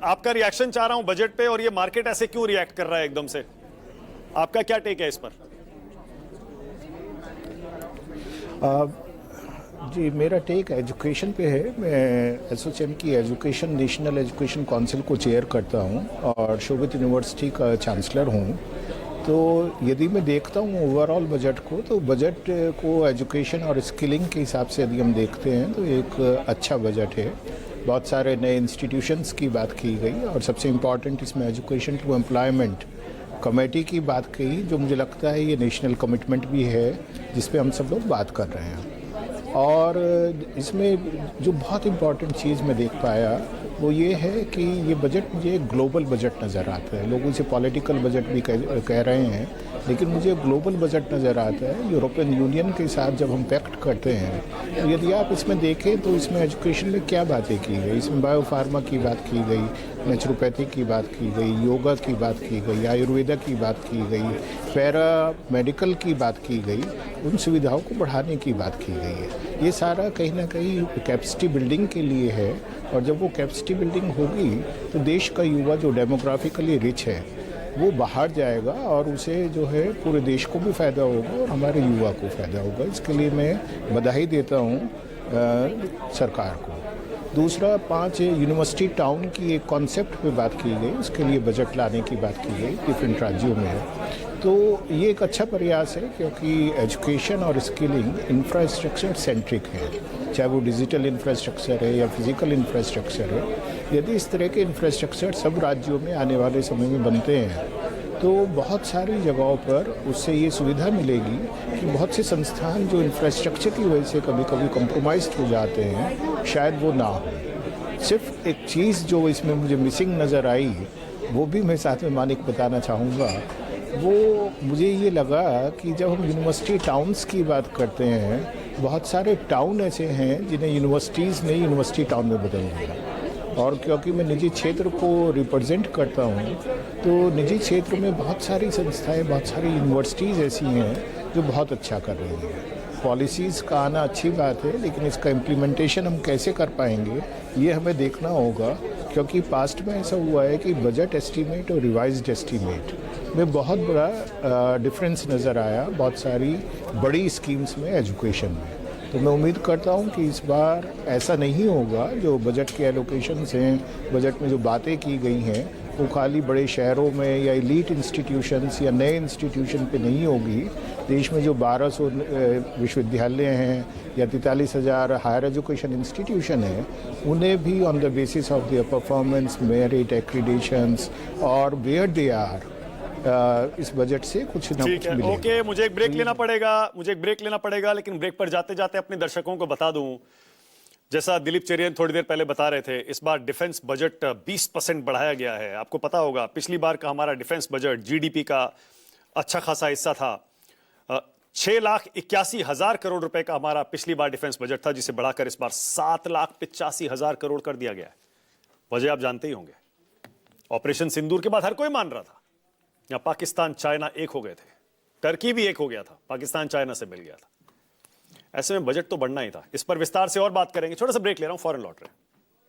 आपका रिएक्शन चाह रहा हूं बजट पे, और ये मार्केट ऐसे क्यों रिएक्ट कर रहा है एकदम से? आपका क्या टेक है इस पर? जी, मेरा टेक एजुकेशन पे है। मैं एसोचैम की एजुकेशन नेशनल एजुकेशन काउंसिल को चेयर करता हूं और शोभित यूनिवर्सिटी का चांसलर हूं। तो यदि मैं देखता हूं ओवरऑल बजट को, तो बजट को एजुकेशन और स्किलिंग के हिसाब से यदि हम देखते हैं तो एक अच्छा बजट है। बहुत सारे नए इंस्टीट्यूशंस की बात की गई और सबसे इम्पॉर्टेंट इसमें एजुकेशन टू एम्प्लॉयमेंट कमेटी की बात कही, जो मुझे लगता है ये नेशनल कमिटमेंट भी है जिस पे हम सब लोग बात कर रहे हैं। और इसमें जो बहुत इम्पॉर्टेंट चीज़ मैं देख पाया वो ये है कि ये बजट मुझे ग्लोबल बजट नज़र आता है। लोग इसे पॉलिटिकल बजट भी कह रहे हैं, लेकिन मुझे ग्लोबल बजट नज़र आता है। यूरोपियन यूनियन के साथ जब हम पैक्ट करते हैं, तो यदि आप इसमें देखें तो इसमें एजुकेशन में क्या बातें की गई, इसमें बायोफार्मा की बात की गई, नेचुरोपैथी की बात की गई, योगा की बात की गई, आयुर्वेदा की बात की गई, पैरा मेडिकल की बात की गई, उन सुविधाओं को बढ़ाने की बात की गई है। ये सारा कहीं ना कहीं कैपेसिटी बिल्डिंग के लिए है, और जब वो कैपेसिटी बिल्डिंग होगी तो देश का युवा जो डेमोग्राफिकली रिच है वो बाहर जाएगा और उसे जो है पूरे देश को भी फ़ायदा होगा और हमारे युवा को फ़ायदा होगा। इसके लिए मैं बधाई देता हूँ सरकार को। दूसरा, 5 यूनिवर्सिटी टाउन की एक कॉन्सेप्ट पे बात की गई, उसके लिए बजट लाने की बात की गई, डिफरेंट राज्यों में है। तो ये एक अच्छा प्रयास है, क्योंकि एजुकेशन और स्किलिंग इंफ्रास्ट्रक्चर सेंट्रिक है, चाहे वो डिजिटल इंफ्रास्ट्रक्चर है या फिजिकल इंफ्रास्ट्रक्चर है। यदि इस तरह के इंफ्रास्ट्रक्चर सब राज्यों में आने वाले समय में बनते हैं तो बहुत सारी जगहों पर उससे ये सुविधा मिलेगी कि बहुत से संस्थान जो इंफ्रास्ट्रक्चर की वजह से कभी कभी कॉम्प्रोमाइज़ हो जाते हैं, शायद वो ना हो। सिर्फ एक चीज़ जो इसमें मुझे मिसिंग नज़र आई, वो भी मैं साथ में मानिक बताना चाहूँगा। वो मुझे ये लगा कि जब हम यूनिवर्सिटी टाउन्स की बात करते हैं, बहुत सारे टाउन ऐसे हैं जिन्हें यूनिवर्सिटीज़ ने यूनिवर्सिटी टाउन में बदल दिया। और क्योंकि मैं निजी क्षेत्र को रिप्रेजेंट करता हूँ, तो निजी क्षेत्र में बहुत सारी संस्थाएं, बहुत सारी यूनिवर्सिटीज़ ऐसी हैं जो बहुत अच्छा कर रही हैं। पॉलिसीज़ का आना अच्छी बात है, लेकिन इसका इम्प्लीमेंटेशन हम कैसे कर पाएंगे ये हमें देखना होगा, क्योंकि पास्ट में ऐसा हुआ है कि बजट एस्टीमेट और रिवाइज्ड एस्टीमेट में बहुत बड़ा डिफरेंस नज़र आया बहुत सारी बड़ी स्कीम्स में एजुकेशन में। तो मैं उम्मीद करता हूं कि इस बार ऐसा नहीं होगा। जो बजट के एलोकेशंस हैं, बजट में जो बातें की गई हैं, वो खाली बड़े शहरों में या एलीट इंस्टीट्यूशंस या नए इंस्टीट्यूशन पे नहीं होगी। देश में जो 1200 विश्वविद्यालय हैं या 43,000 हायर एजुकेशन इंस्टीट्यूशन हैं, उन्हें भी on the basis of their performance, merit, accreditations और वेयर दे आर इस बजट से कुछ न कुछ मिलेगा। ओके, मुझे एक ब्रेक लेना पड़ेगा, लेकिन ब्रेक पर जाते जाते अपने दर्शकों को बता दूं, जैसा दिलीप चेरियन थोड़ी देर पहले बता रहे थे, इस बार डिफेंस बजट 20% बढ़ाया गया है। आपको पता होगा पिछली बार का हमारा डिफेंस बजट जीडीपी का अच्छा खासा हिस्सा था। 6,81,000 करोड़ रुपए का हमारा पिछली बार डिफेंस बजट था, जिसे बढ़ाकर इस बार 7,85,000 करोड़ कर दिया गया है। वजह आप जानते ही होंगे, ऑपरेशन सिंदूर के बाद हर कोई मान रहा था या पाकिस्तान चाइना एक हो गए थे, टर्की भी एक हो गया था, पाकिस्तान चाइना से मिल गया था। ऐसे में बजट तो बढ़ना ही था। इस पर विस्तार से और बात करेंगे। छोटा सा ब्रेक ले रहा हूं, फौरन लौट रहे हैं।